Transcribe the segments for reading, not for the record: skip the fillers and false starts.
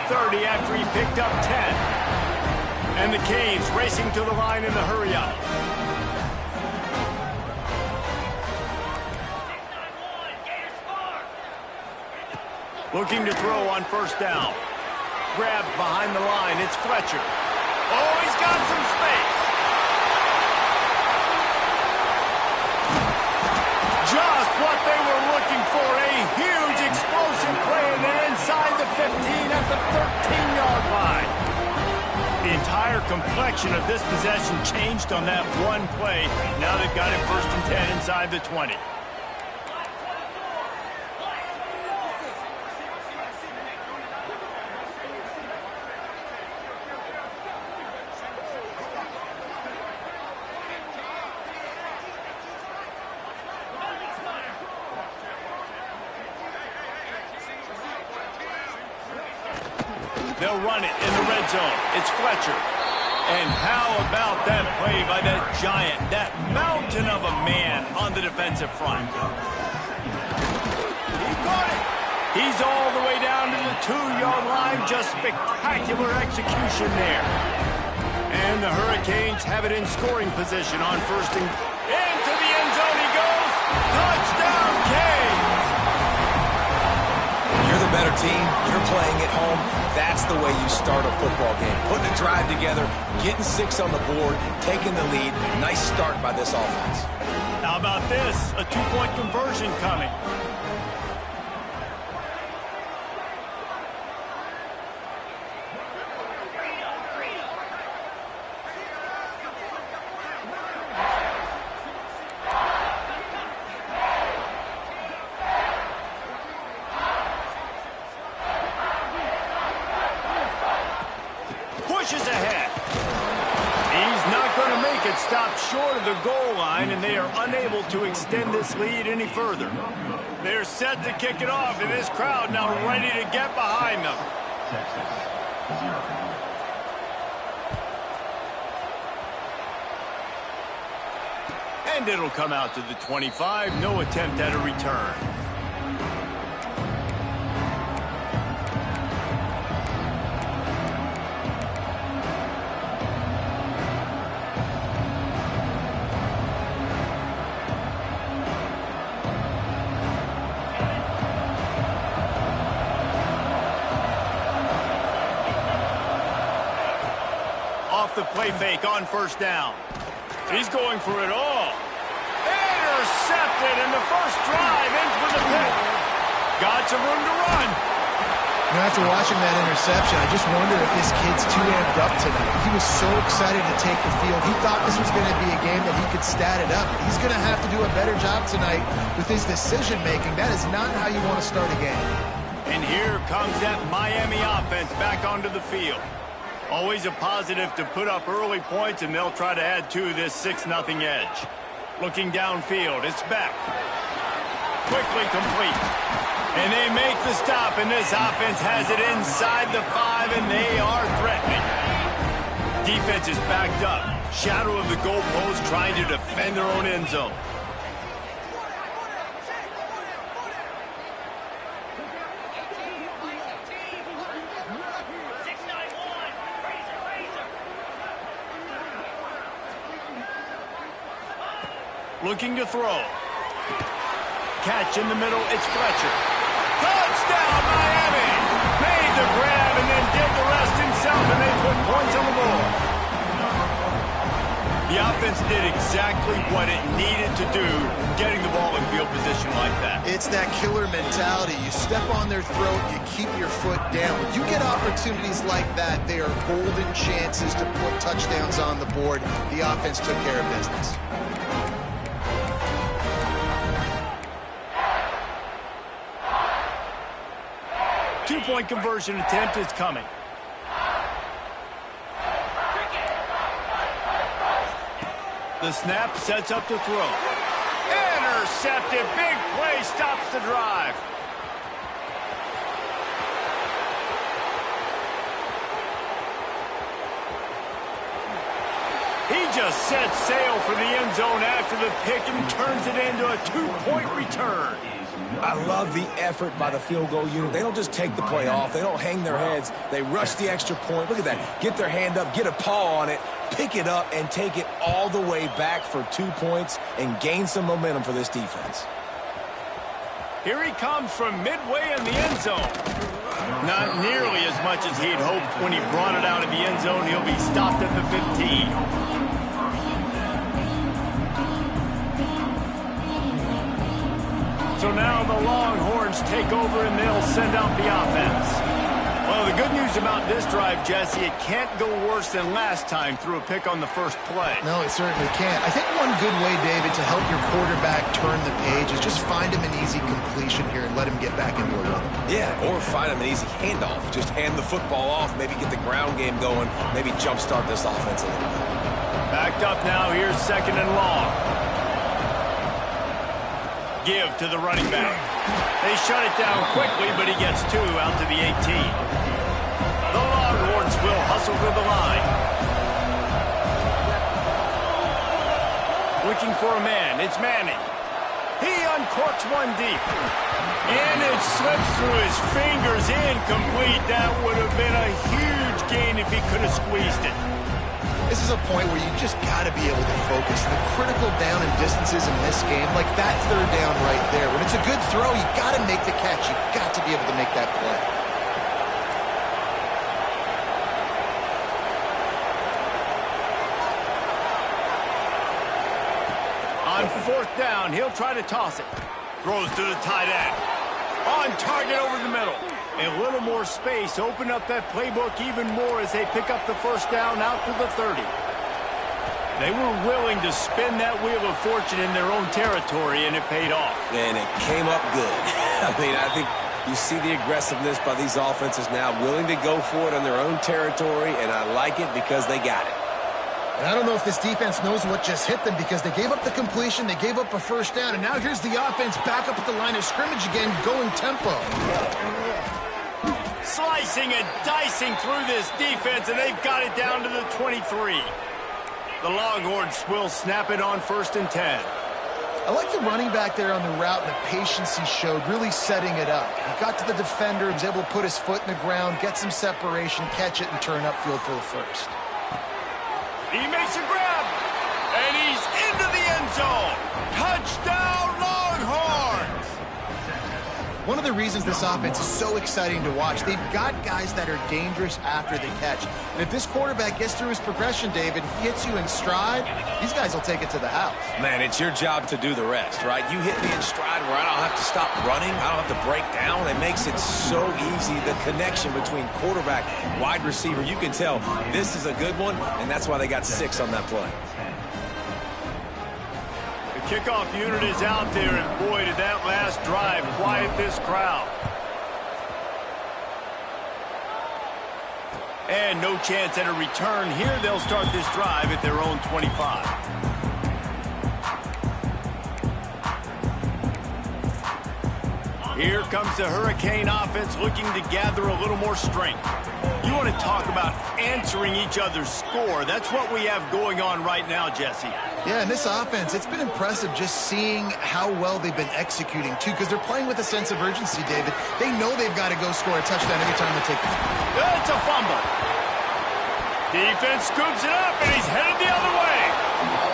30 after he picked up 10. And the Canes racing to the line in the hurry-up. Looking to throw on first down. Grabbed behind the line. It's Fletcher. Oh, he's got some space. Just what they were looking for. A huge explosive play, and then inside the 15 at the 13-yard line. The entire complexion of this possession changed on that one play. Now they've got it 1st and 10 inside the 20. They'll run it in the red zone. It's Fletcher. And how about that play by that giant, that mountain of a man on the defensive front? He got it. He's all the way down to the 2-yard line. Just spectacular execution there. And the Hurricanes have it in scoring position on 1st and... Into the end zone he goes. Touchdown, Canes. You're the better team. You're playing at home. That's the way you start a football game. Putting a drive together, getting 6 on the board, taking the lead. Nice start by this offense. How about this? A 2-point conversion coming. Pushes ahead. He's not going to make it. Stopped short of the goal line, and they are unable to extend this lead any further. They're set to kick it off, and this crowd now ready to get behind them. And it'll come out to the 25. No attempt at a return. The play fake on first down. He's going for it all. Intercepted, and the first drive ends with a pick. Got some room to run. After watching that interception, I just wonder if this kid's too amped up tonight. He was so excited to take the field. He thought this was going to be a game that he could stat it up. He's going to have to do a better job tonight with his decision-making. That is not how you want to start a game. And here comes that Miami offense back onto the field. Always a positive to put up early points, and they'll try to add to this 6-0 edge. Looking downfield, it's Beck. Quickly complete. And they make the stop, and this offense has it inside the 5, and they are threatening. Defense is backed up. Shadow of the goalpost trying to defend their own end zone. Looking to throw. Catch in the middle, it's Fletcher. Touchdown, Miami! Made the grab and then did the rest himself, and they put points on the board. The offense did exactly what it needed to do, getting the ball in field position like that. It's that killer mentality. You step on their throat, you keep your foot down. When you get opportunities like that, they are golden chances to put touchdowns on the board. The offense took care of business. Two-point conversion attempt is coming. The snap sets up to throw. Intercepted. Big play stops the drive. He just sets sail for the end zone after the pick and turns it into a 2-point return. I love the effort by the field goal unit. They don't just take the play off. They don't hang their heads. They rush the extra point. Look at that. Get their hand up, get a paw on it, pick it up, and take it all the way back for 2 points and gain some momentum for this defense. Here he comes from midway in the end zone. Not nearly as much as he'd hoped when he brought it out of the end zone. He'll be stopped at the 15. So now the Longhorns take over and they'll send out the offense. Well, the good news about this drive, Jesse, it can't go worse than last time through a pick on the first play. No, it certainly can't. I think one good way, David, to help your quarterback turn the page is just find him an easy completion here and let him get back into a rhythm. Yeah, or find him an easy handoff. Just hand the football off, maybe get the ground game going, maybe jumpstart this offense a little bit. Backed up now, here's 2nd and long. Give to the running back. They shut it down quickly, but he gets 2 out to the 18. The Longhorns will hustle to the line. Looking for a man. It's Manning. He uncorks one deep. And it slips through his fingers, incomplete. That would have been a huge gain if he could have squeezed it. This is a point where you just got to be able to focus. The critical down and distances in this game, like that 3rd down right there. When it's a good throw, you got to make the catch. You got to be able to make that play. On 4th down, he'll try to toss it. Throws to the tight end. On target over the middle. A little more space. Open up that playbook even more as they pick up the 1st down out to the 30. They were willing to spin that wheel of fortune in their own territory, and it paid off. And it came up good. I mean, I think you see the aggressiveness by these offenses now, willing to go for it on their own territory, and I like it because they got it. And I don't know if this defense knows what just hit them because they gave up the completion, they gave up a 1st down, and now here's the offense back up at the line of scrimmage again, going tempo. Slicing and dicing through this defense, and they've got it down to the 23. The Longhorns will snap it on 1st and 10. I like the running back there on the route and the patience he showed, really setting it up. He got to the defender, was able to put his foot in the ground, get some separation, catch it, and turn upfield for the 1st. He makes a grab, and he's into the end zone. Touchdown, Longhorns! One of the reasons this offense is so exciting to watch, they've got guys that are dangerous after the catch. And if this quarterback gets through his progression, David, hits you in stride, these guys will take it to the house. Man, it's your job to do the rest, right? You hit me in stride where I don't have to stop running. I don't have to break down. It makes it so easy, the connection between quarterback, wide receiver. You can tell this is a good one, and that's why they got 6 on that play. Kickoff unit is out there, and boy, did that last drive quiet this crowd. And no chance at a return here. They'll start this drive at their own 25. Here comes the Hurricane offense looking to gather a little more strength. You want to talk about answering each other's score. That's what we have going on right now, Jesse. Yeah, and this offense, it's been impressive just seeing how well they've been executing, too, because they're playing with a sense of urgency, David. They know they've got to go score a touchdown every time they take the ball. It's a fumble. Defense scoops it up, and he's headed the other way.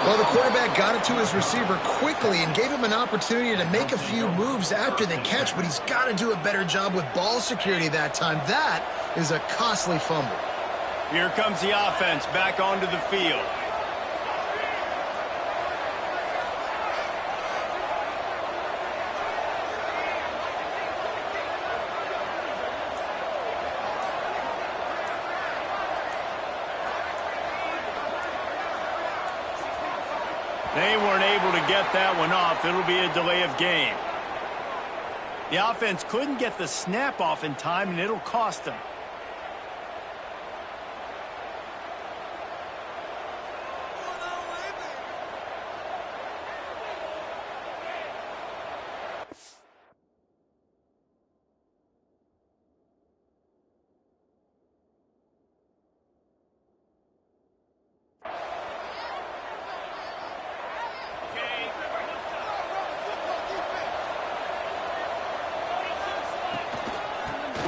Well, the quarterback got it to his receiver quickly and gave him an opportunity to make a few moves after the catch, but he's got to do a better job with ball security that time. That is a costly fumble. Here comes the offense back onto the field. They weren't able to get that one off. It'll be a delay of game. The offense couldn't get the snap off in time, and it'll cost them.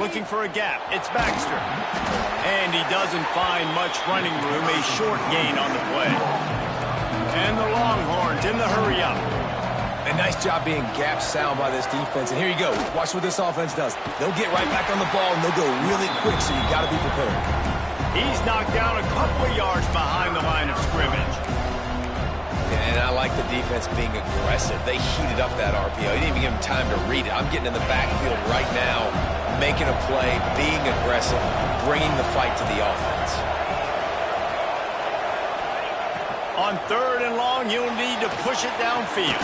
looking for a gap. It's Baxter. And he doesn't find much running room, a short gain on the play. And the Longhorns in the hurry-up. A nice job being gap sound by this defense. And here you go. Watch what this offense does. They'll get right back on the ball, and they'll go really quick, so you got to be prepared. He's knocked down a couple of yards behind the line of scrimmage. And I like the defense being aggressive. They heated up that RPO. He didn't even give him time to read it. I'm getting in the backfield right now, making a play, being aggressive, bringing the fight to the offense. On 3rd and long, you'll need to push it downfield.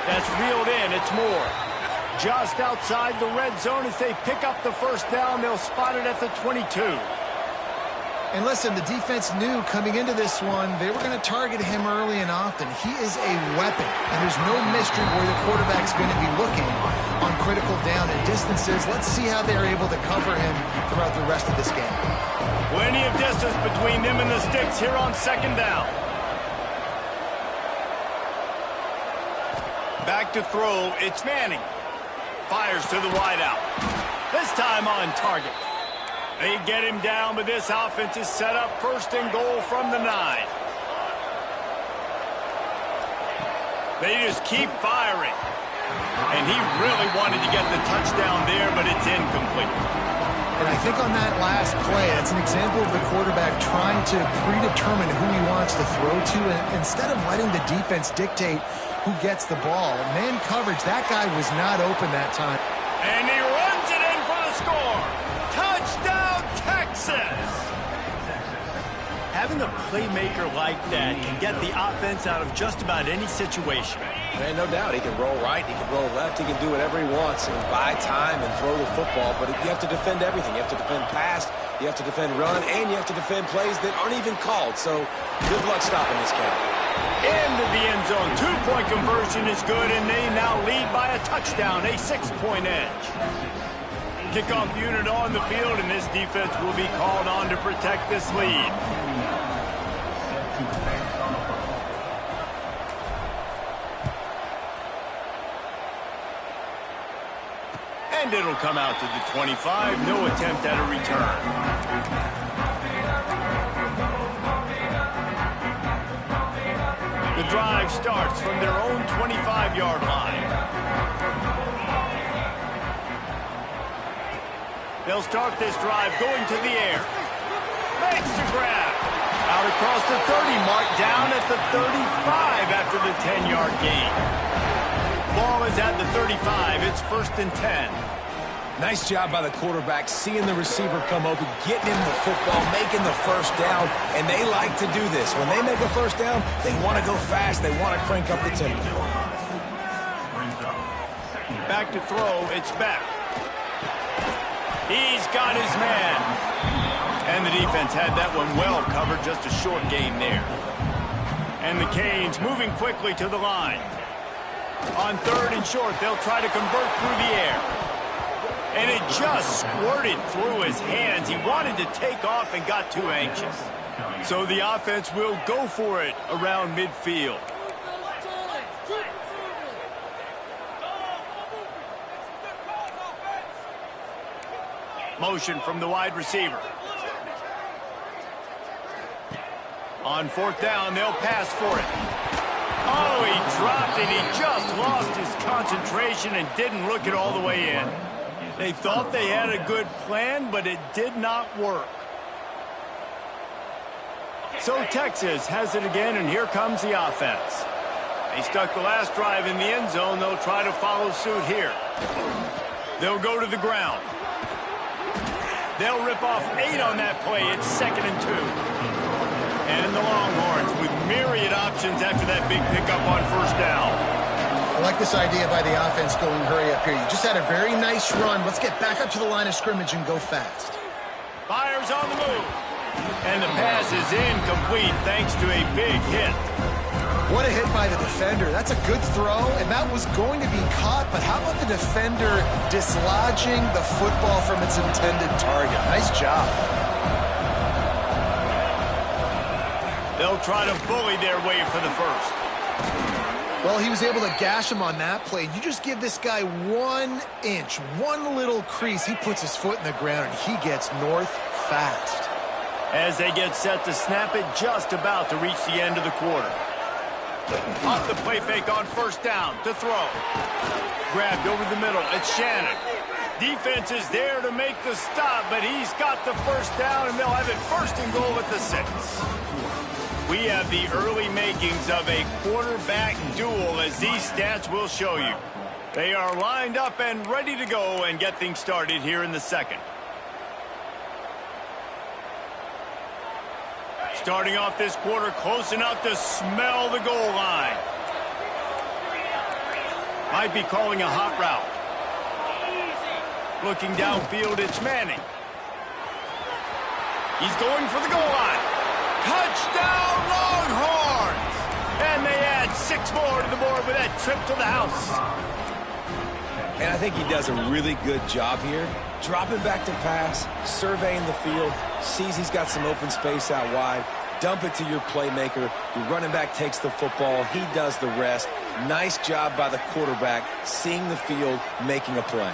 That's reeled in. It's Moore. Just outside the red zone as they pick up the first down. They'll spot it at the 22. And listen, the defense knew coming into this one, they were going to target him early and often. He is a weapon, and there's no mystery where the quarterback's going to be looking on critical down and distances. Let's see how they're able to cover him throughout the rest of this game. Plenty of distance between them and the sticks here on 2nd down. Back to throw, it's Manning. Fires to the wideout. This time on target. They get him down, but this offense is set up 1st and goal from the 9. They just keep firing. And he really wanted to get the touchdown there, but it's incomplete. And I think on that last play, that's an example of the quarterback trying to predetermine who he wants to throw to, and instead of letting the defense dictate who gets the ball. Man coverage, that guy was not open that time. And he runs it in for the score. Touchdown, Texas! Having a playmaker like that can get the offense out of just about any situation. Man, no doubt. He can roll right, he can roll left, he can do whatever he wants and buy time and throw the football. But you have to defend everything. You have to defend pass, you have to defend run, and you have to defend plays that aren't even called. So good luck stopping this guy. Into the end zone. 2-point conversion is good, and they now lead by a touchdown, a 6-point edge. Kickoff unit on the field, and this defense will be called on to protect this lead. And it'll come out to the 25. No attempt at a return. The drive starts from their own 25-yard line. They'll start this drive going to the air. Makes the grab. Out across the 30 mark, down at the 35 after the 10-yard gain. Ball is at the 35. It's 1st and 10. Nice job by the quarterback, seeing the receiver come open, getting him the football, making the first down, and they like to do this. When they make a first down, they want to go fast, they want to crank up the tempo. Back to throw, it's back. He's got his man. And the defense had that one well covered, just a short gain there. And the Canes moving quickly to the line. On 3rd and short, they'll try to convert through the air. And it just squirted through his hands. He wanted to take off and got too anxious. So the offense will go for it around midfield. Motion from the wide receiver. On 4th down, they'll pass for it. Oh, he dropped it. He just lost his concentration and didn't look it all the way in. They thought they had a good plan, but it did not work. So Texas has it again, and here comes the offense. They stuck the last drive in the end zone. They'll try to follow suit here. They'll go to the ground. They'll rip off 8 on that play. It's 2nd and 2. And the Longhorns with myriad options after that big pickup on 1st down. I like this idea by the offense going hurry up here. You just had a very nice run. Let's get back up to the line of scrimmage and go fast. Fires on the move. And the pass is incomplete thanks to a big hit. What a hit by the defender. That's a good throw, and that was going to be caught, but how about the defender dislodging the football from its intended target? Nice job. They'll try to bully their way for the first. Well, he was able to gash him on that play. You just give this guy 1 inch, one little crease, he puts his foot in the ground, and he gets north fast. As they get set to snap it, just about to reach the end of the quarter. Off the play fake on first down to throw. Grabbed over the middle. It's Shannon. Defense is there to make the stop, but he's got the first down, and they'll have it first and goal at the 6. We have the early makings of a quarterback duel, as these stats will show you. They are lined up and ready to go and get things started here in the second. Starting off this quarter close enough to smell the goal line. Might be calling a hot route. Looking downfield, it's Manning. He's going for the goal line. Touchdown, Longhorns! And they add 6 more to the board with that trip to the house. And I think he does a really good job here. Dropping back to pass, surveying the field, sees he's got some open space out wide, dump it to your playmaker. Your running back takes the football. He does the rest. Nice job by the quarterback, seeing the field, making a play.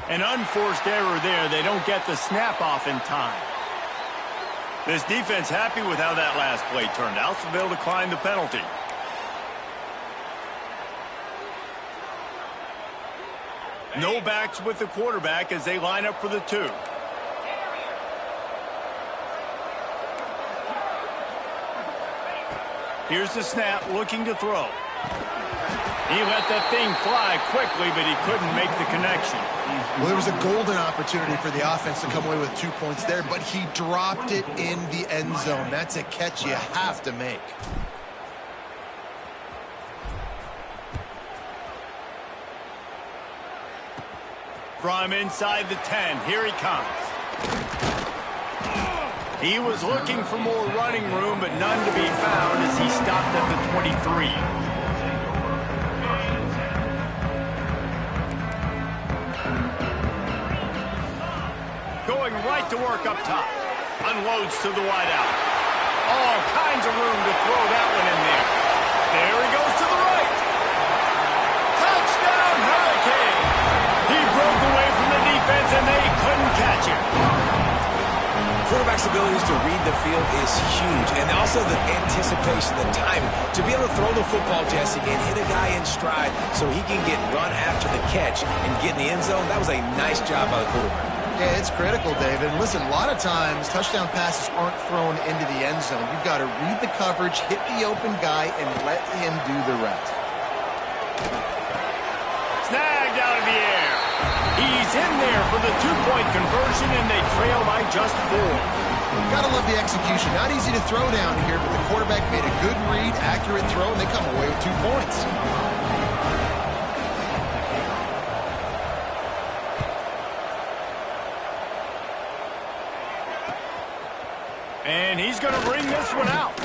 An unforced error there. They don't get the snap off in time. This defense happy with how that last play turned out, so they'll decline the penalty. No backs with the quarterback as they line up for the 2. Here's the snap, looking to throw. He let that thing fly quickly, but he couldn't make the connection. Well, there was a golden opportunity for the offense to come away with 2 points there, but he dropped it in the end zone. That's a catch you have to make. From inside the 10, here he comes. He was looking for more running room, but none to be found as he stopped at the 23. Going right to work up top. Unloads to the wideout. All kinds of room to throw that one in there. There he goes to the right. Touchdown, Hurricane! He broke away from the defense, and they couldn't catch him. Quarterback's abilities to read the field is huge, and also the anticipation, the timing. To be able to throw the football, Jesse, and hit a guy in stride so he can get run after the catch and get in the end zone, that was a nice job by the quarterback. Yeah, it's critical, David. And listen, a lot of times touchdown passes aren't thrown into the end zone. You've got to read the coverage, hit the open guy, and let him do the rest. Snagged out of the air. He's in there for the 2-point conversion, and they trail by just 4. Gotta love the execution. Not easy to throw down here, but the quarterback made a good read, accurate throw, and they come away with 2 points. And he's going to bring this one out.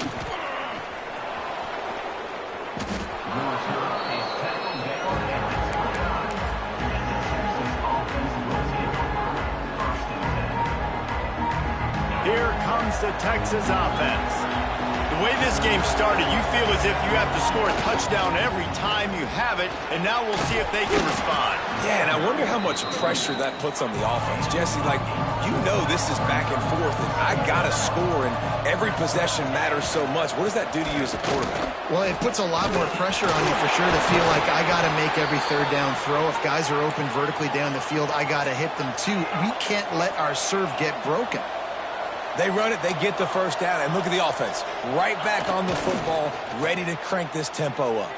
Here comes the Texas offense. The way this game started, you feel as if you have to score a touchdown every time you have it, and now we'll see if they can respond. Yeah, and I wonder how much pressure that puts on the offense. Jesse, like, you know this is back and forth, and I got to score, and every possession matters so much. What does that do to you as a quarterback? Well, it puts a lot more pressure on you for sure to feel like I got to make every third down throw. If guys are open vertically down the field, I got to hit them too. We can't let our serve get broken. They run it, they get the first down, and look at the offense. Right back on the football, ready to crank this tempo up.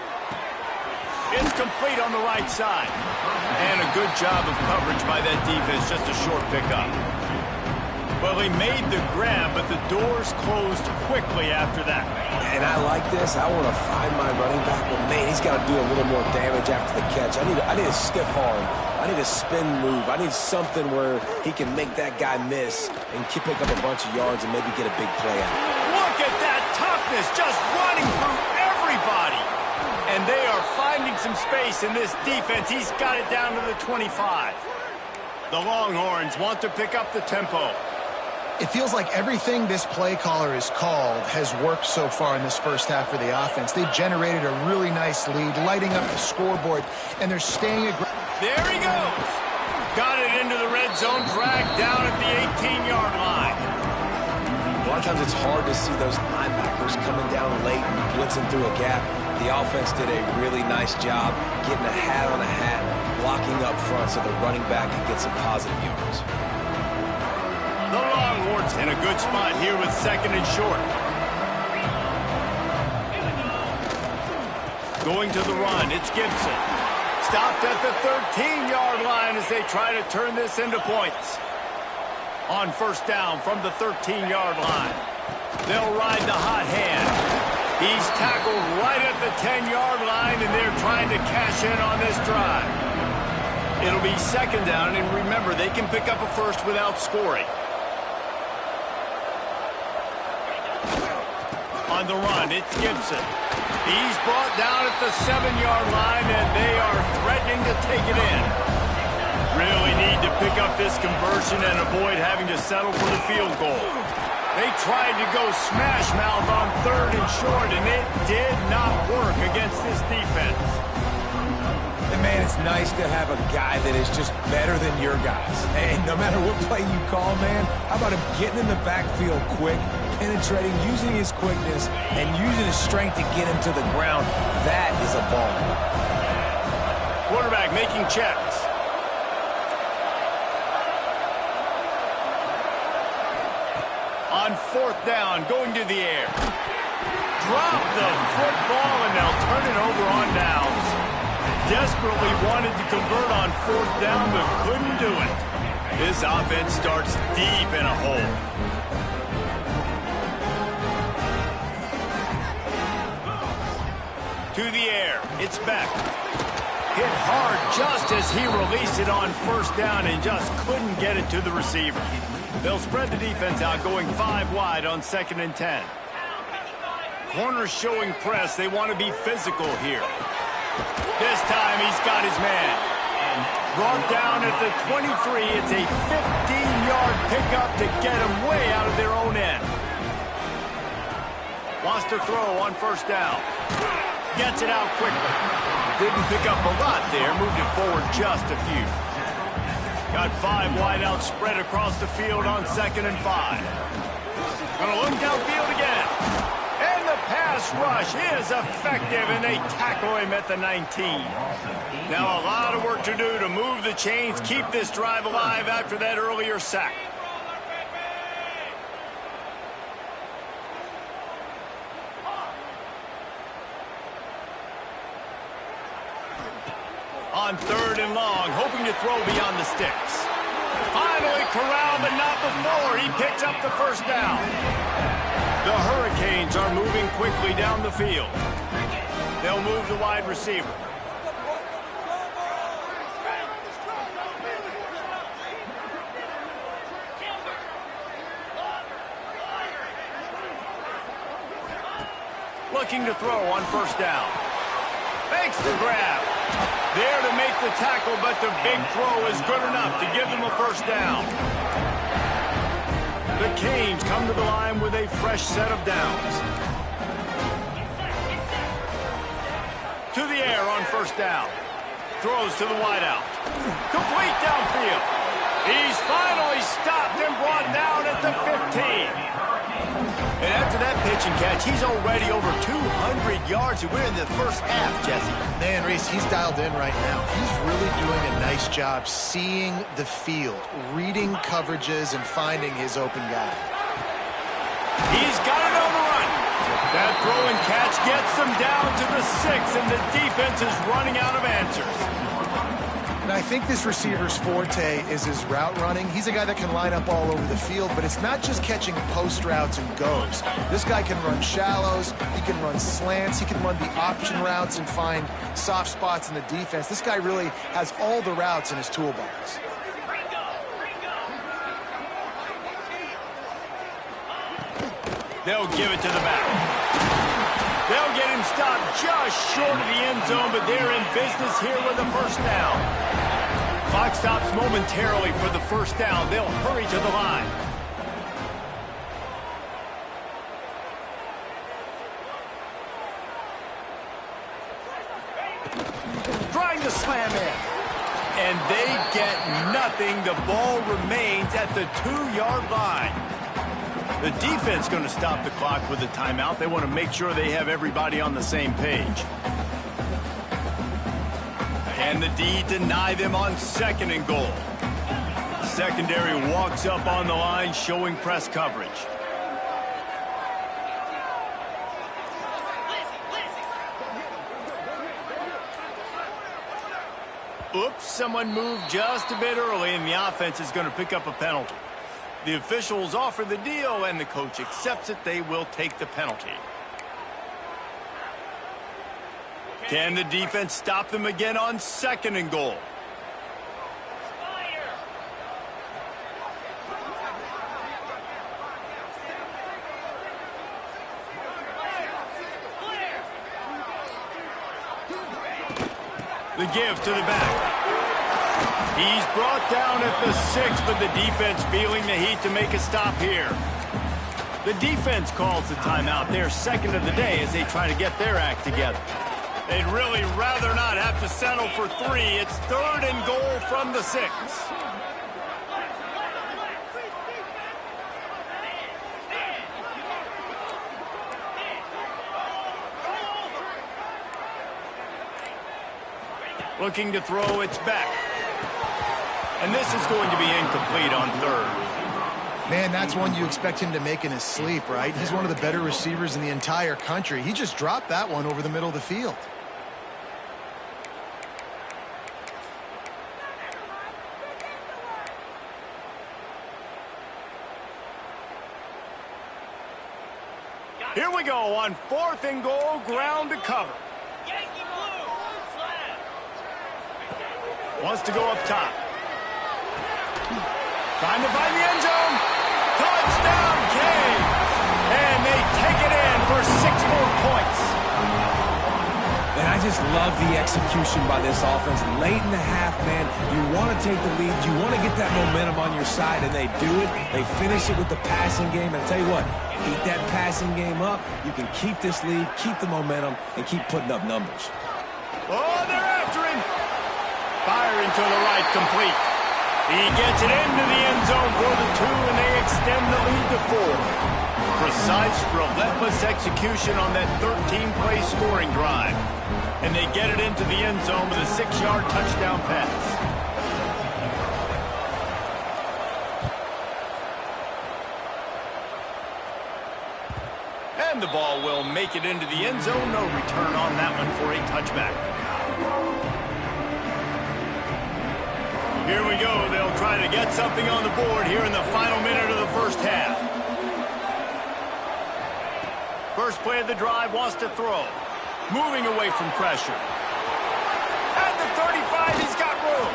It's complete on the right side. And a good job of coverage by that defense, just a short pickup. Well, he made the grab, but the doors closed quickly after that. And I like this. I want to find my running back, but man, he's got to do a little more damage after the catch. I need a stiff arm. I need a spin move. I need something where he can make that guy miss and pick up a bunch of yards and maybe get a big play out. Look at that goodness, just running through everybody. And they are finding some space in this defense. He's got it down to the 25. The Longhorns want to pick up the tempo. It feels like everything this play caller has called has worked so far in this first half for the offense. They've generated a really nice lead, lighting up the scoreboard, and they're staying aggressive. There he goes. Got it into the red zone, dragged down at the 18-yard line. A lot of times it's hard to see those linebackers coming down late and blitzing through a gap. The offense did a really nice job getting a hat on a hat, blocking up front so the running back can get some positive yards. The Longhorns in a good spot here with second and short. Going to the run, it's Gibson. Stopped at the 13-yard line as they try to turn this into points. On first down from the 13-yard line. They'll ride the hot hand. He's tackled right at the 10-yard line, and they're trying to cash in on this drive. It'll be second down, and remember, they can pick up a first without scoring. On the run, it's Gibson. He's brought down at the 7-yard line, and they are threatening to take it in. Really need to pick up this conversion and avoid having to settle for the field goal. They tried to go smash mouth on third and short, and it did not work against this defense. And man, it's nice to have a guy that is just better than your guys. And no matter what play you call, man, how about him getting in the backfield quick, penetrating, using his quickness, and using his strength to get him to the ground? That is a ball. Quarterback making checks. On fourth down, going to the air. Drop the football, and they'll turn it over on downs. Desperately wanted to convert on fourth down, but couldn't do it. This offense starts deep in a hole. To the air, it's Beck. Hit hard just as he released it on first down and just couldn't get it to the receiver. They'll spread the defense out, going 5 wide on second and 10. Corners showing press. They want to be physical here. This time he's got his man. Brought down at the 23. It's a 15-yard pickup to get him way out of their own end. Wants to throw on first down. Gets it out quickly. Didn't pick up a lot there. Moved it forward just a few. Got 5 wide out spread across the field on second and 5. Gonna look downfield again. And the pass rush is effective, and they tackle him at the 19. Now a lot of work to do to move the chains, keep this drive alive after that earlier sack. On third and long, hoping to throw beyond the sticks. Finally corralled, but not before. He picks up the first down. The Hurricanes are moving quickly down the field. They'll move the wide receiver. Looking to throw on first down. Makes the grab. There to make the tackle, but the big throw is good enough to give them a first down. The Canes come to the line with a fresh set of downs. To the air on first down. Throws to the wideout. Complete downfield. He's finally stopped and brought down at the 15. And after that pitch and catch, he's already over 200 yards. We're in the first half, Jesse. Man, Reese, he's dialed in right now. He's really doing a nice job seeing the field, reading coverages, and finding his open guy. He's got it on the run. That throw and catch gets them down to the 6, and the defense is running out of answers. And I think this receiver's forte is his route running. He's a guy that can line up all over the field, but it's not just catching post routes and goes. This guy can run shallows, he can run slants, he can run the option routes and find soft spots in the defense. This guy really has all the routes in his toolbox. They'll give it to the back. They'll get him stopped just short of the end zone, but they're in business here with a first down. Clock stops momentarily for the first down. They'll hurry to the line. Trying to slam in. And they get nothing. The ball remains at the 2-yard line. The defense going to stop the clock with a timeout. They want to make sure they have everybody on the same page. And the D deny them on 2nd and goal. Secondary walks up on the line, showing press coverage. Oops, someone moved just a bit early, and the offense is going to pick up a penalty. The officials offer the deal, and the coach accepts it. They will take the penalty. Can the defense stop them again on 2nd and goal? The give to the back. He's brought down at the 6, but the defense feeling the heat to make a stop here. The defense calls the timeout. They're 2nd of the day as they try to get their act together. They'd really rather not have to settle for 3. It's 3rd and goal from the 6. Looking to throw, it's back. And this is going to be incomplete on 3rd. Man, that's one you expect him to make in his sleep, right? He's one of the better receivers in the entire country. He just dropped that one over the middle of the field. Here we go on 4th and goal, ground to cover. Wants to go up top. Trying to find the end zone. Touchdown, Canes. And they take it in for 6 more points. And I just love the execution by this offense. Late in the half, man, you want to take the lead. You want to get that momentum on your side, and they do it. They finish it with the passing game. And I tell you what, keep that passing game up. You can keep this lead, keep the momentum, and keep putting up numbers. Oh, they're after him. Firing to the right, complete. He gets it into the end zone for the 2, and they extend the lead to 4. Precise, relentless execution on that 13-play scoring drive. And they get it into the end zone with a 6-yard touchdown pass. And the ball will make it into the end zone. No return on that one for a touchback. Here we go. They'll try to get something on the board here in the final minute of the first half. First play of the drive, wants to throw. Moving away from pressure. At the 35, he's got room.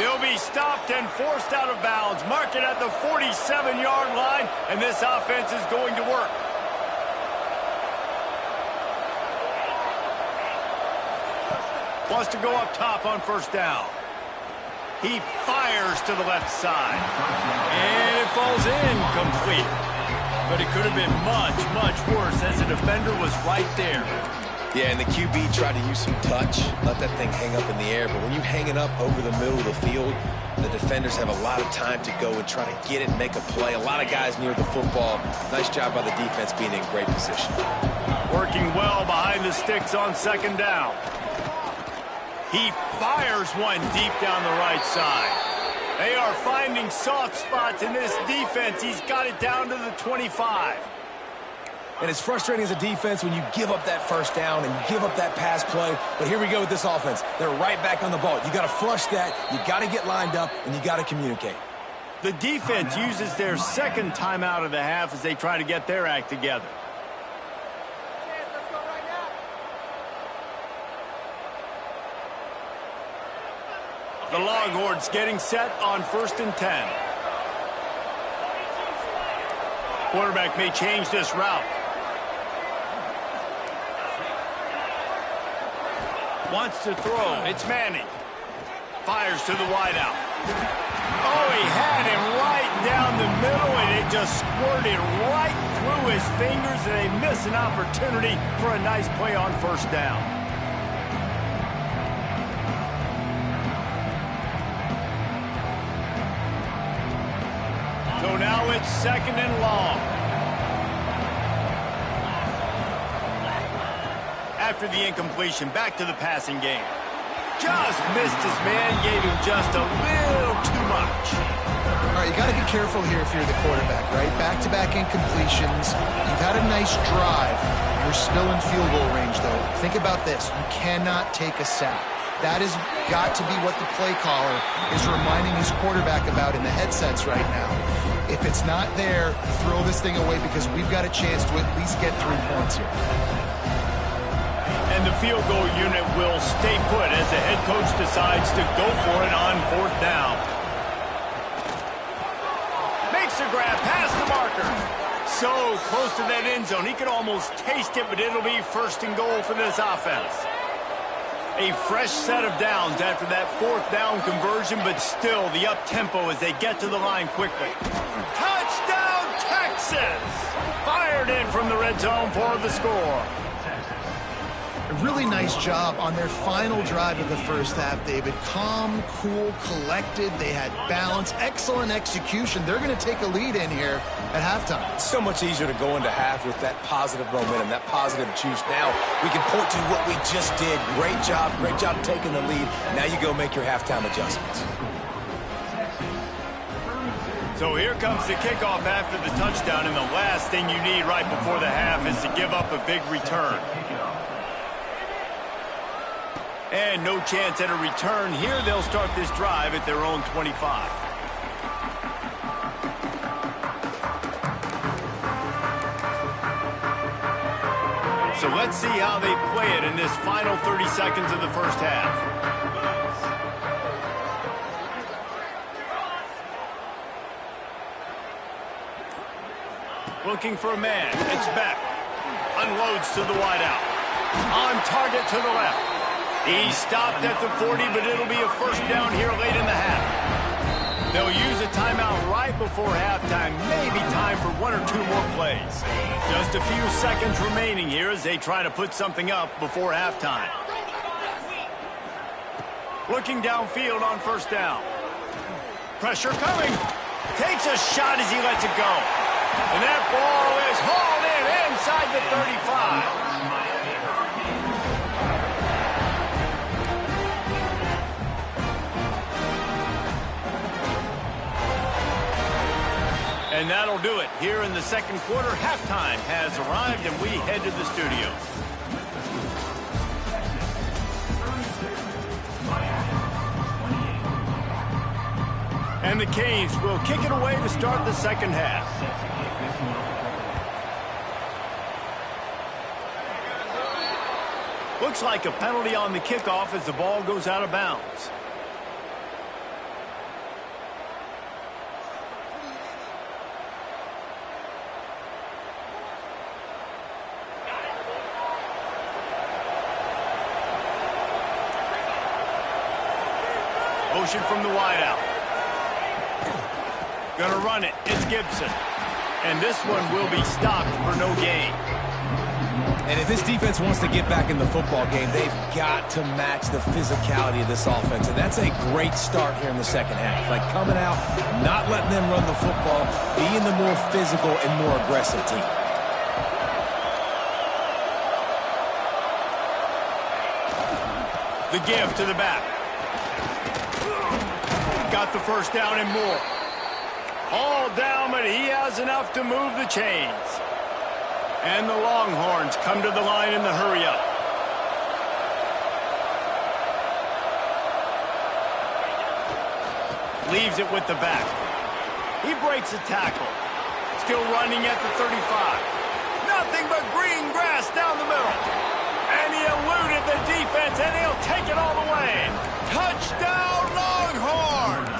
He'll be stopped and forced out of bounds. Mark it at the 47-yard line, and this offense is going to work. Wants to go up top on first down. He fires to the left side. And it falls incomplete. But it could have been much, much worse as the defender was right there. Yeah, and the QB tried to use some touch, let that thing hang up in the air. But when you hang it up over the middle of the field, the defenders have a lot of time to go and try to get it and make a play. A lot of guys near the football. Nice job by the defense being in great position. Working well behind the sticks on 2nd down. He fires one deep down the right side. They are finding soft spots in this defense. He's got it down to the 25. And it's frustrating as a defense when you give up that first down and you give up that pass play. But here we go with this offense. They're right back on the ball. You got to flush that. You got to get lined up, and you got to communicate. The defense uses their 2nd timeout of the half as they try to get their act together. The Longhorns getting set on 1st and 10. Quarterback may change this route. Wants to throw. It's Manning. Fires to the wideout. Oh, he had him right down the middle, and it just squirted right through his fingers, and they miss an opportunity for a nice play on first down. So now it's 2nd and long. After the incompletion, back to the passing game. Just missed his man, gave him just a little too much. All right, you got to be careful here if you're the quarterback, right? Back-to-back incompletions. You've had a nice drive. You're still in field goal range, though. Think about this. You cannot take a sack. That has got to be what the play caller is reminding his quarterback about in the headsets right now. If it's not there, throw this thing away because we've got a chance to at least get 3 points here. And the field goal unit will stay put as the head coach decides to go for it on 4th down. Makes a grab past the marker. So close to that end zone. He could almost taste it, but it'll be 1st and goal for this offense. A fresh set of downs after that 4th down conversion, but still the up-tempo as they get to the line quickly. Touchdown, Texas! Fired in from the red zone for the score. A really nice job on their final drive of the first half, David. Calm, cool, collected. They had balance, excellent execution. They're going to take a lead in here at halftime. It's so much easier to go into half with that positive momentum, that positive juice. Now we can point to what we just did. Great job taking the lead. Now you go make your halftime adjustments. So here comes the kickoff after the touchdown, and the last thing you need right before the half is to give up a big return. And no chance at a return here. They'll start this drive at their own 25. So let's see how they play it in this final 30 seconds of the first half. Looking for a man. It's Beck. Unloads to the wideout. On target to the left. He stopped at the 40, but it'll be a 1st down here late in the half. They'll use a timeout right before halftime. Maybe time for 1 or 2 more plays. Just a few seconds remaining here as they try to put something up before halftime. Looking downfield on 1st down. Pressure coming. Takes a shot as he lets it go. And that ball is hauled in inside the 35. And that'll do it. Here in the 2nd quarter, halftime has arrived, and we head to the studio. And the Canes will kick it away to start the 2nd half. Looks like a penalty on the kickoff as the ball goes out of bounds. Motion from the wideout. Gonna run it. It's Gibson. And this one will be stopped for no gain. And if this defense wants to get back in the football game, they've got to match the physicality of this offense. And that's a great start here in the 2nd half. Like coming out, not letting them run the football, being the more physical and more aggressive team. The give to the back. Got the 1st down and more. All down, but he has enough to move the chains. And the Longhorns come to the line in the hurry-up. Leaves it with the back. He breaks a tackle. Still running at the 35. Nothing but green grass down the middle. And he eluded the defense, and he'll take it all the way. Touchdown, Longhorns!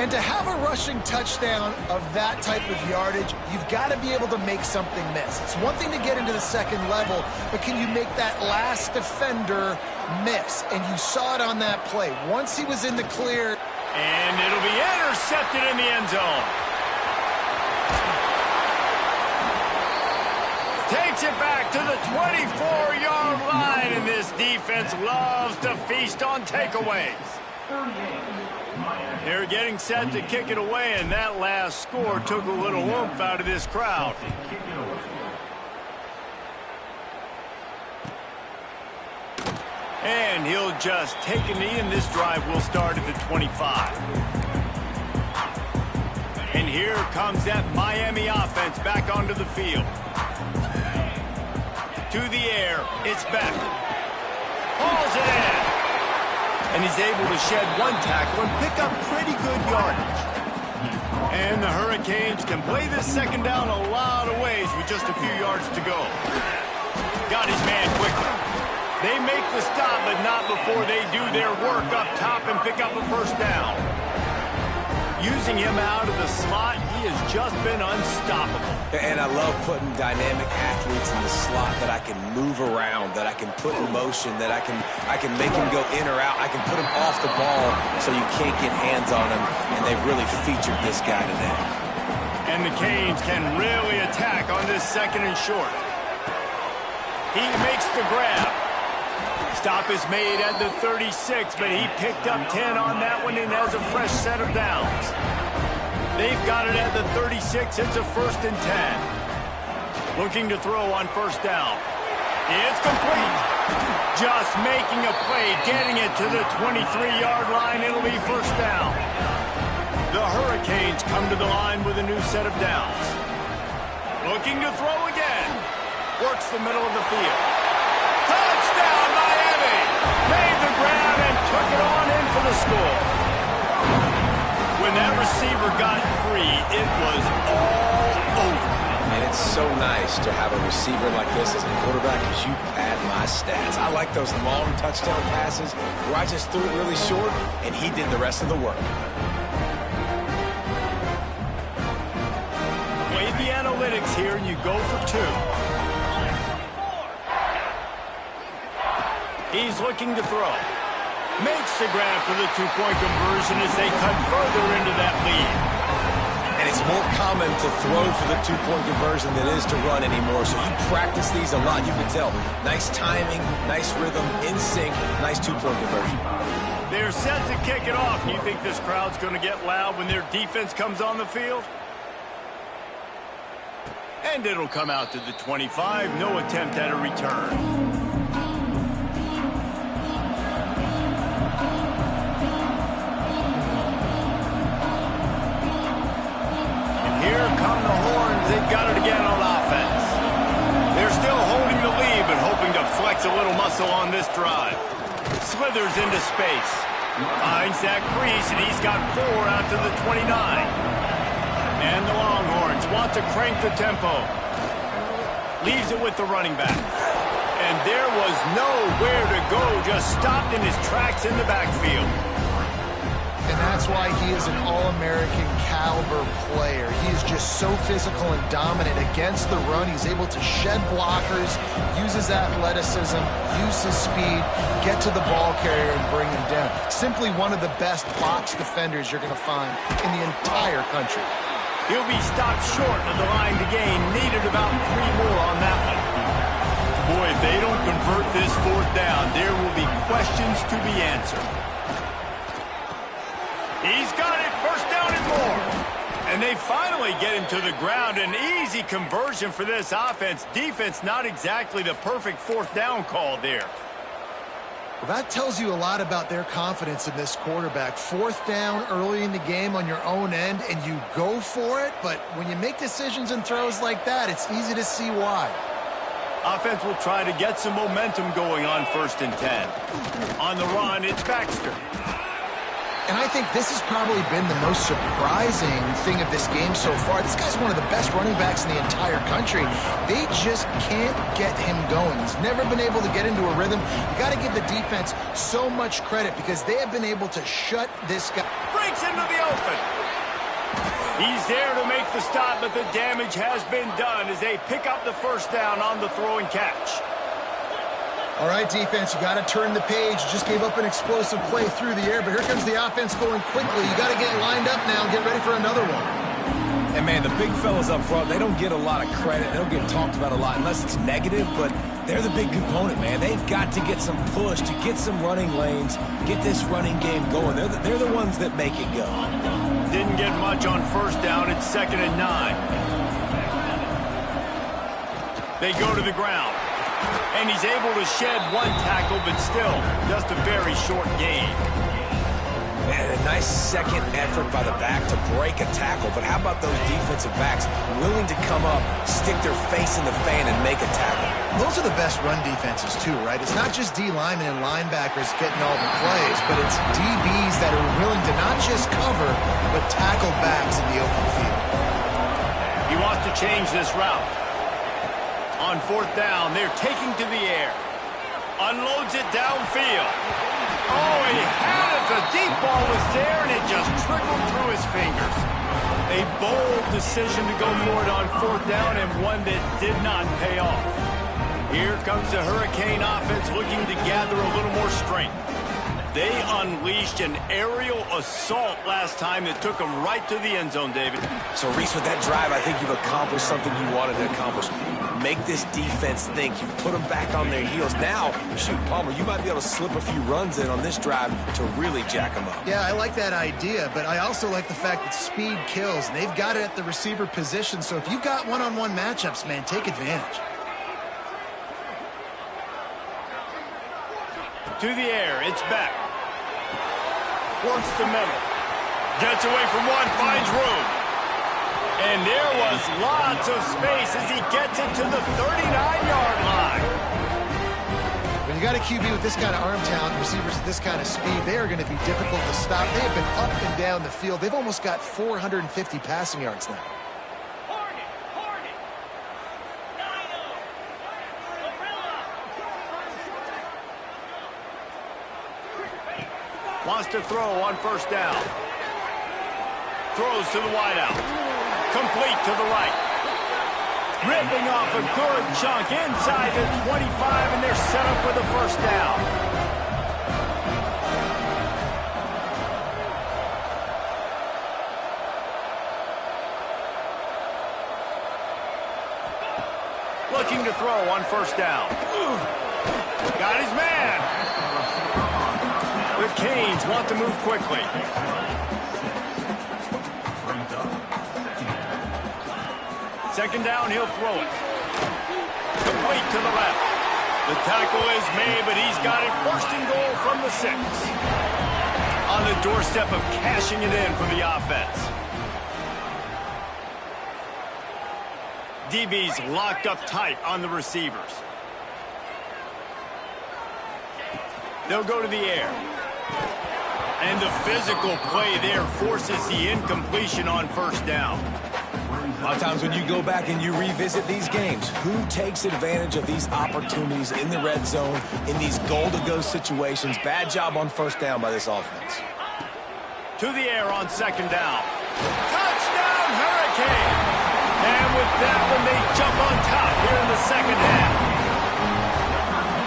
And to have a rushing touchdown of that type of yardage, you've got to be able to make something miss. It's one thing to get into the second level, but can you make that last defender miss? And you saw it on that play. Once he was in the clear. And it'll be intercepted in the end zone. Takes it back to the 24-yard line, and this defense loves to feast on takeaways. They're getting set to kick it away, and that last score took a little oomph out of this crowd. And he'll just take a knee, and this drive will start at the 25. And here comes that Miami offense back onto the field. To the air, it's Beck. Hauls it in. And he's able to shed one tackle and pick up pretty good yardage. And the Hurricanes can play this second down a lot of ways with just a few yards to go. Got his man quickly. They make the stop, but not before they do their work up top and pick up a first down. Using him out of the slot, he has just been unstoppable. And I love putting dynamic athletes in the slot that I can move around, that I can put in motion, that I can make him go in or out. I can put him off the ball so you can't get hands on him, and they've really featured this guy today. And the Canes can really attack on this second and short. He makes the grab. Stop is made at the 36, but he picked up 10 on that one and has a fresh set of downs. They've got it at the 36. It's a 1st and 10. Looking to throw on first down. It's complete. Just making a play, getting it to the 23-yard line. It'll be first down. The Hurricanes come to the line with a new set of downs. Looking to throw again. Works the middle of the field. Touchdown, Miami! Made the grab and took it on in for the score. When that receiver got free, it was all over. And it's so nice to have a receiver like this as a quarterback because you pad my stats. I like those long touchdown passes where I just threw it really short and he did the rest of the work. Play the analytics here and you go for 2. He's looking to throw. Makes the grab for the 2-point conversion as they cut further into that lead. And it's more common to throw for the 2-point conversion than it is to run anymore. So you practice these a lot. You can tell. Nice timing, nice rhythm, in sync, nice 2-point conversion. They're set to kick it off. You think this crowd's going to get loud when their defense comes on the field? And it'll come out to the 25. No attempt at a return. Here come the Horns. They've got it again on offense. They're still holding the lead, but hoping to flex a little muscle on this drive. Slithers into space. Finds that crease, and he's got 4 out to the 29. And the Longhorns want to crank the tempo. Leaves it with the running back. And there was nowhere to go, just stopped in his tracks in the backfield. And that's why he is an All-American caliber player. He is just so physical and dominant against the run. He's able to shed blockers, use his athleticism, use his speed, get to the ball carrier and bring him down. Simply one of the best box defenders you're going to find in the entire country. He'll be stopped short of the line to gain. Needed about 3 more on that one. Boy, if they don't convert this 4th down, there will be questions to be answered. He's got it, 1st down and more. And they finally get him to the ground. An easy conversion for this offense. Defense, not exactly the perfect 4th down call there. Well, that tells you a lot about their confidence in this quarterback. 4th down early in the game on your own end, and you go for it. But when you make decisions and throws like that, it's easy to see why. Offense will try to get some momentum going on 1st and 10. On the run, it's Baxter. And I think this has probably been the most surprising thing of this game so far. This guy's one of the best running backs in the entire country. They just can't get him going. He's never been able to get into a rhythm. You got to give the defense so much credit because they have been able to shut this guy. Breaks breaks into the open. He's there to make the stop, but the damage has been done as they pick up the first down on the throw and catch. All right, defense, you got to turn the page. You just gave up an explosive play through the air, but here comes the offense going quickly. You got to get lined up now and get ready for another one. And, man, the big fellas up front, they don't get a lot of credit. They don't get talked about a lot unless it's negative, but they're the big component, man. They've got to get some push to get some running lanes, get this running game going. They're the ones that make it go. Didn't get much on first down. It's 2nd and 9. They go to the ground. And he's able to shed one tackle, but still just a very short gain. And a nice second effort by the back to break a tackle. But how about those defensive backs willing to come up, stick their face in the fan, and make a tackle? Those are the best run defenses, too, right? It's not just D linemen and linebackers getting all the plays, but it's DBs that are willing to not just cover, but tackle backs in the open field. He wants to change this route. On 4th down, they're taking to the air. Unloads it downfield. Oh, he had it. The deep ball was there, and it just trickled through his fingers. A bold decision to go for it on 4th down, and one that did not pay off. Here comes the Hurricane offense looking to gather a little more strength. They unleashed an aerial assault last time that took them right to the end zone, David. So, Reese, with that drive, I think you've accomplished something you wanted to accomplish. Make this defense think. You put them back on their heels. Now, shoot, Palmer, you might be able to slip a few runs in on this drive to really jack them up. Yeah, I like that idea, but I also like the fact that speed kills, and they've got it at the receiver position. So if you've got one-on-one matchups, man, take advantage. To the air, it's back. Works the middle. Gets away from one, finds room. And there was lots of space as he gets it to the 39-yard line. When you got a QB with this kind of arm talent, receivers with this kind of speed, they are going to be difficult to stop. They have been up and down the field. They've almost got 450 passing yards now. Wants to throw on 1st down. Throws to the wideout. Complete to the right. Ripping off a good chunk inside the 25, and they're set up with a 1st down. Looking to throw on 1st down. Got his man. The Canes want to move quickly. Second down, he'll throw it. Complete to the left. The tackle is made, but he's got it 1st and goal from the 6. On the doorstep of cashing it in for the offense. DB's locked up tight on the receivers. They'll go to the air. And the physical play there forces the incompletion on 1st down. A lot of times when you go back and you revisit these games, who takes advantage of these opportunities in the red zone, in these goal-to-go situations? Bad job on 1st down by this offense. To the air on 2nd down. Touchdown, Hurricane! And with that one, they jump on top here in the 2nd half.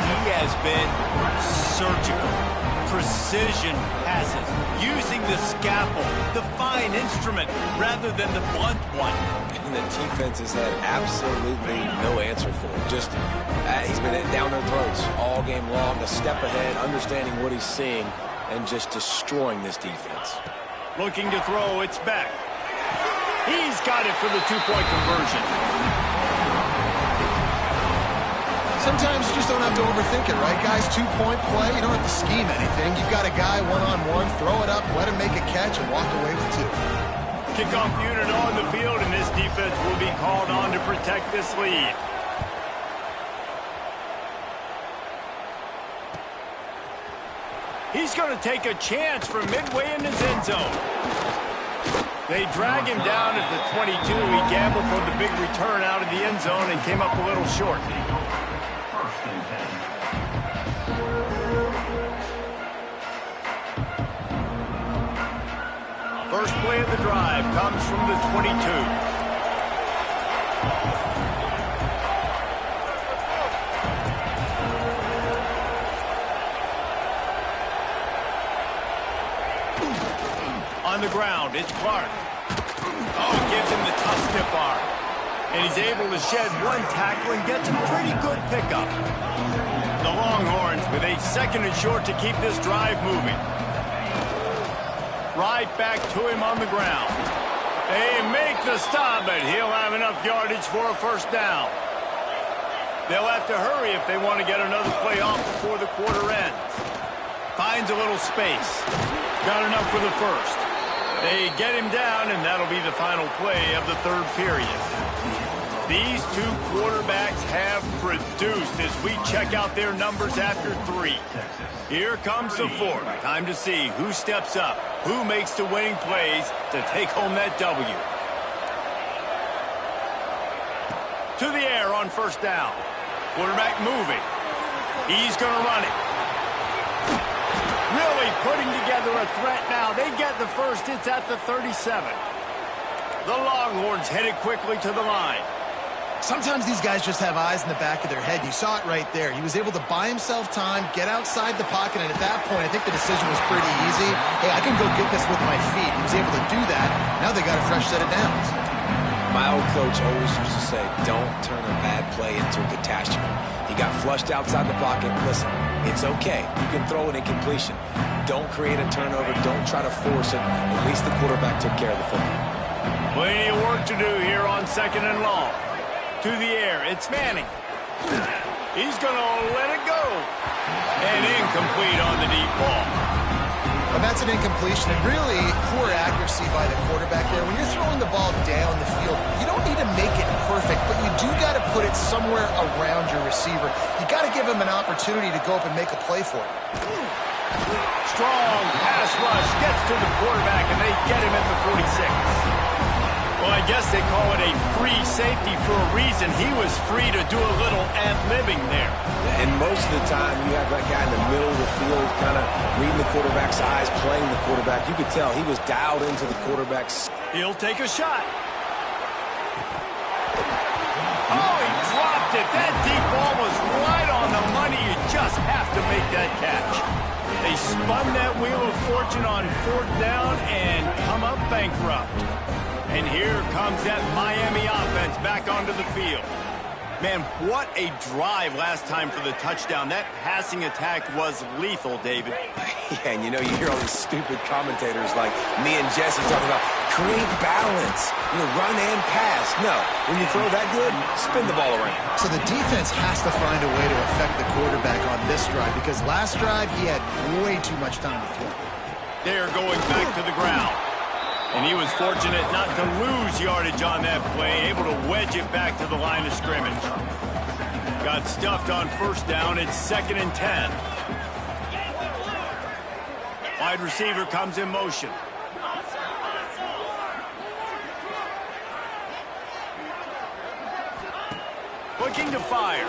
He has been surgical. Precision passes, using the scalpel, the fine instrument, rather than the blunt one. And the defense has had absolutely no answer for it. Just, he's been down their throats all game long, a step ahead, understanding what he's seeing, and just destroying this defense. Looking to throw, it's back. He's got it for the 2-point conversion. Sometimes you just don't have to overthink it, right, guys? 2-point play, you don't have to scheme anything. You've got a guy one-on-one, throw it up, let him make a catch, and walk away with 2. Kickoff unit on the field, and this defense will be called on to protect this lead. He's going to take a chance from midway in his end zone. They drag him down at the 22. He gambled for the big return out of the end zone and came up a little short. First play of the drive comes from the 22. On the ground, it's Clark. Oh, gives him the tough stiff arm. And he's able to shed one tackle and get some pretty good pickup. The Longhorns with a second and short to keep this drive moving. Right back to him on the ground. They make the stop, but he'll have enough yardage for a first down. They'll have to hurry if they want to get another play off before the quarter ends. Finds a little space. Got enough for the first. They get him down, and that'll be the final play of the third period. These two quarterbacks have produced as we check out their numbers after 3. Here comes the fourth. Time to see who steps up, who makes the winning plays to take home that W. To the air on first down. Quarterback moving. He's going to run it. Really putting together a threat now. They get the first. It's at the 37. The Longhorns headed quickly to the line. Sometimes these guys just have eyes in the back of their head. You saw it right there. He was able to buy himself time, get outside the pocket, and at that point, I think the decision was pretty easy. Hey, I can go get this with my feet. He was able to do that. Now they got a fresh set of downs. My old coach always used to say, don't turn a bad play into a catastrophe. He got flushed outside the pocket. Listen, it's okay. You can throw an incompletion. Don't create a turnover. Don't try to force it. At least the quarterback took care of the football. Plenty of work to do here on second and long. To the air, it's Manning. He's going to let it go. And incomplete on the deep ball. Well, that's an incompletion, and really poor accuracy by the quarterback there. When you're throwing the ball down the field, you don't need to make it perfect, but you do got to put it somewhere around your receiver. You got to give him an opportunity to go up and make a play for it. Strong pass rush gets to the quarterback, and they get him at the 46. Well, I guess they call it a free safety for a reason. He was free to do a little ad-libbing there. And most of the time, you have that guy in the middle of the field kind of reading the quarterback's eyes, playing the quarterback. You could tell he was dialed into the quarterback's. He'll take a shot. Oh, he dropped it. That deep ball was right on the money. You just have to make that catch. They spun that wheel of fortune on fourth down and come up bankrupt. And here comes that Miami offense back onto the field. Man, what a drive last time for the touchdown. That passing attack was lethal, David. Yeah, and you know, you hear all these stupid commentators like me and Jesse talking about create balance, run and pass. No, when you throw that good, spin the ball around. So the defense has to find a way to affect the quarterback on this drive, because last drive he had way too much time to throw. They're going back to the ground. And he was fortunate not to lose yardage on that play, able to wedge it back to the line of scrimmage. Got stuffed on first down. It's 2nd and 10. Wide receiver comes in motion. Looking to fire.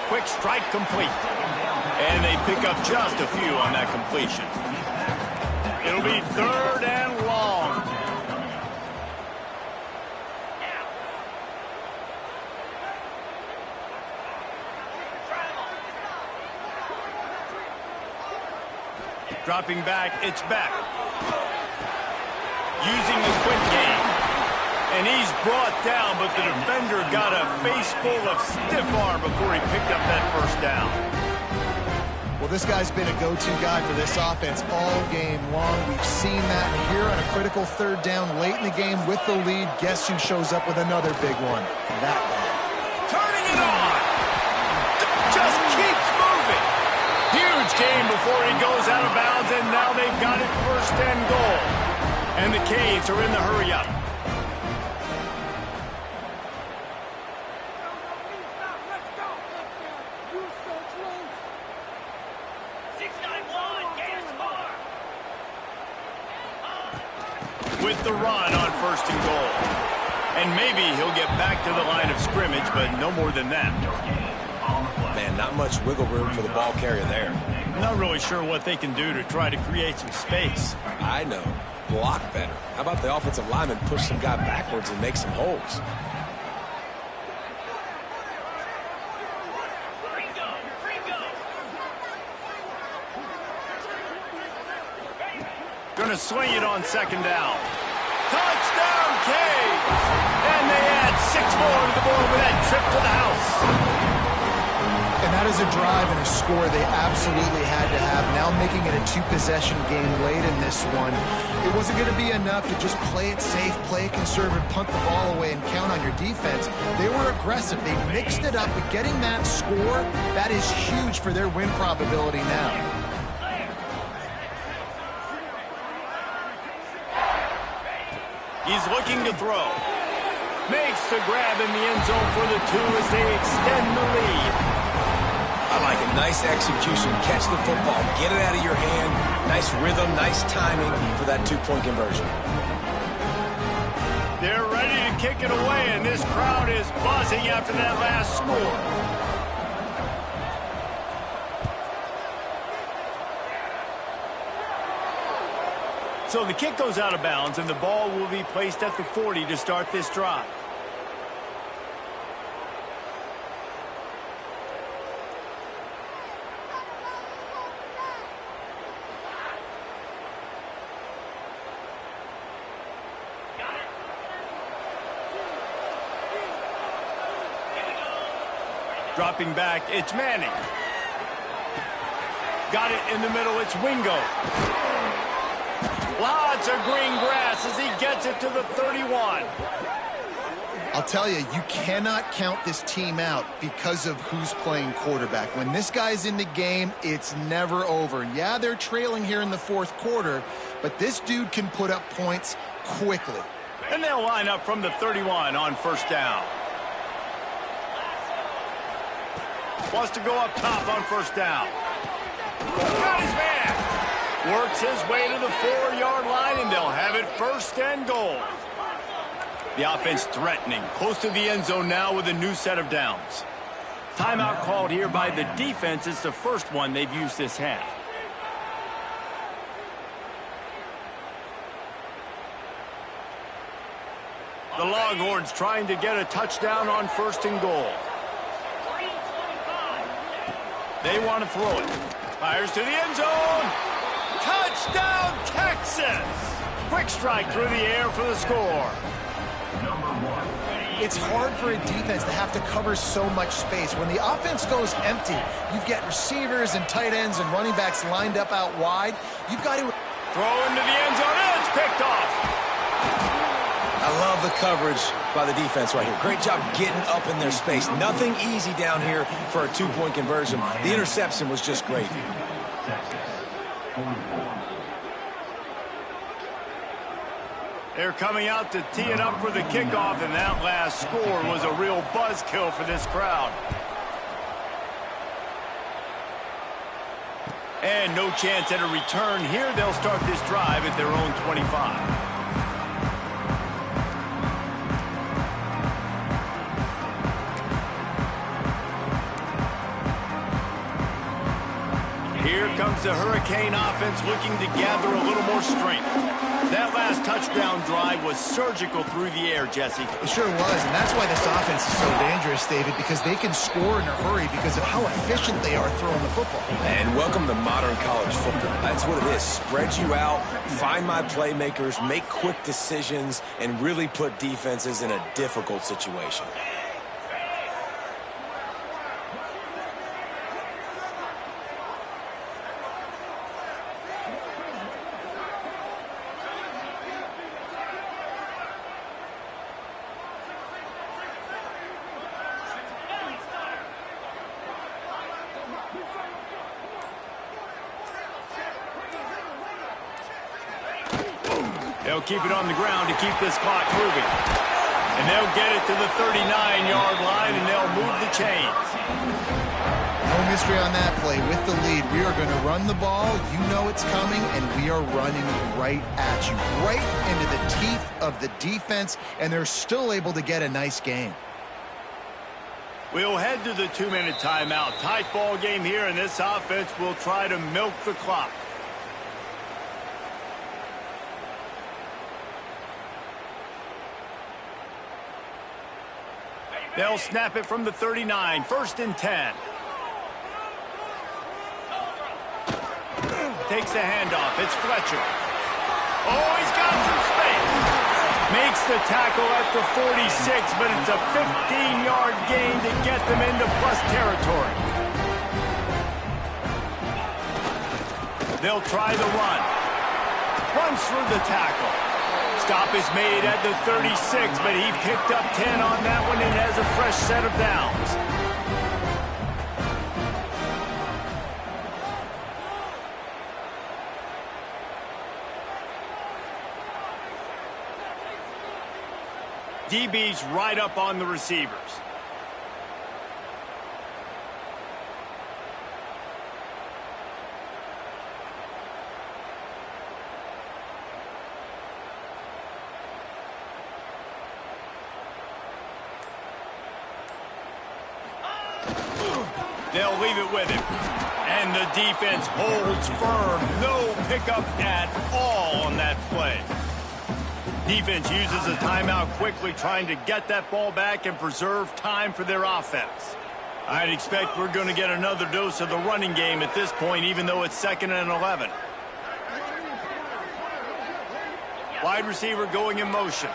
Quick strike complete. And they pick up just a few on that completion. It'll be 3rd and long. Dropping back, it's back. Using the quick game. And he's brought down, but the defender got a face full of stiff arm before he picked up that first down. Well, this guy's been a go-to guy for this offense all game long. We've seen that here on a critical 3rd down late in the game with the lead. Guess who shows up with another big one? That one. Turning it on. Just keeps moving. Huge game before he goes out of bounds, and now they've got it 1st and goal. And the Canes are in the hurry-up. With the run on 1st and goal. And maybe he'll get back to the line of scrimmage, but no more than that. Man, not much wiggle room for the ball carrier there. I'm not really sure what they can do to try to create some space. I know. block better? How about the offensive lineman push some guy backwards and make some holes? Gonna swing it on second down. Touchdown, Canes! And they add 6 more to the board with that trip to the house. And that is a drive and a score they absolutely had to have. Now making it a 2-possession game late in this one. It wasn't going to be enough to just play it safe, play it conservative, punt the ball away, and count on your defense. They were aggressive. They mixed it up, but getting that score, that is huge for their win probability now. He's looking to throw. Makes the grab in the end zone for the 2 as they extend the lead. I like it. Nice execution. Catch the football. Get it out of your hand. Nice rhythm, nice timing for that 2-point conversion. They're ready to kick it away, and this crowd is buzzing after that last score. So the kick goes out of bounds, and the ball will be placed at the 40 to start this drive. Dropping back, it's Manning. Got it in the middle, it's Wingo. Lots of green grass as he gets it to the 31. I'll tell you, you cannot count this team out because of who's playing quarterback. When this guy's in the game, it's never over. Yeah, they're trailing here in the 4th quarter, but this dude can put up points quickly. And they'll line up from the 31 on first down. Wants to go up top on first down. Got his man. Works his way to the 4-yard line, and they'll have it 1st and goal. The offense threatening, close to the end zone now with a new set of downs. Timeout called here by the defense. It's the first one they've used this half. The Longhorns trying to get a touchdown on 1st and goal. They want to throw it. Fires to the end zone. Touchdown, Texas! Quick strike through the air for the score. It's hard for a defense to have to cover so much space. When the offense goes empty, you've got receivers and tight ends and running backs lined up out wide. You've got to throw into the end zone, and it's picked off. I love the coverage by the defense right here. Great job getting up in their space. Nothing easy down here for a 2-point conversion. The interception was just great. They're coming out to tee it up for the kickoff, and that last score was a real buzzkill for this crowd. And no chance at a return here. They'll start this drive at their own 25. Here comes the Hurricane offense looking to gather a little more strength. That last touchdown drive was surgical through the air, Jesse. It sure was, and that's why this offense is so dangerous, David, because they can score in a hurry because of how efficient they are throwing the football. And welcome to modern college football. That's what it is. Spread you out, find my playmakers, make quick decisions, and really put defenses in a difficult situation. They'll keep it on the ground to keep this clock moving. And they'll get it to the 39-yard line, and they'll move the chains. No mystery on that play. With the lead, we are going to run the ball. You know it's coming, and we are running right at you, right into the teeth of the defense, and they're still able to get a nice game. We'll head to the 2-minute timeout. Tight ball game here, and this offense will try to milk the clock. They'll snap it from the 39, 1st and 10. Takes a handoff. It's Fletcher. Oh, he's got some space. Makes the tackle at the 46, but it's a 15-yard gain to get them into plus territory. They'll try the run. Runs through the tackle. Stop is made at the 36, but he picked up 10 on that one and has a fresh set of downs. DB's right up on the receivers. They'll leave it with him. And the defense holds firm. No pickup at all on that play. Defense uses a timeout quickly, trying to get that ball back and preserve time for their offense. I'd expect we're going to get another dose of the running game at this point, even though it's 2nd and 11. Wide receiver going in motion.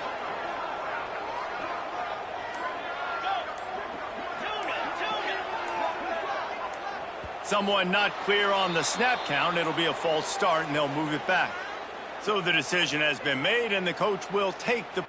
Someone not clear on the snap count. It'll be a false start, and they'll move it back. So the decision has been made, and the coach will take the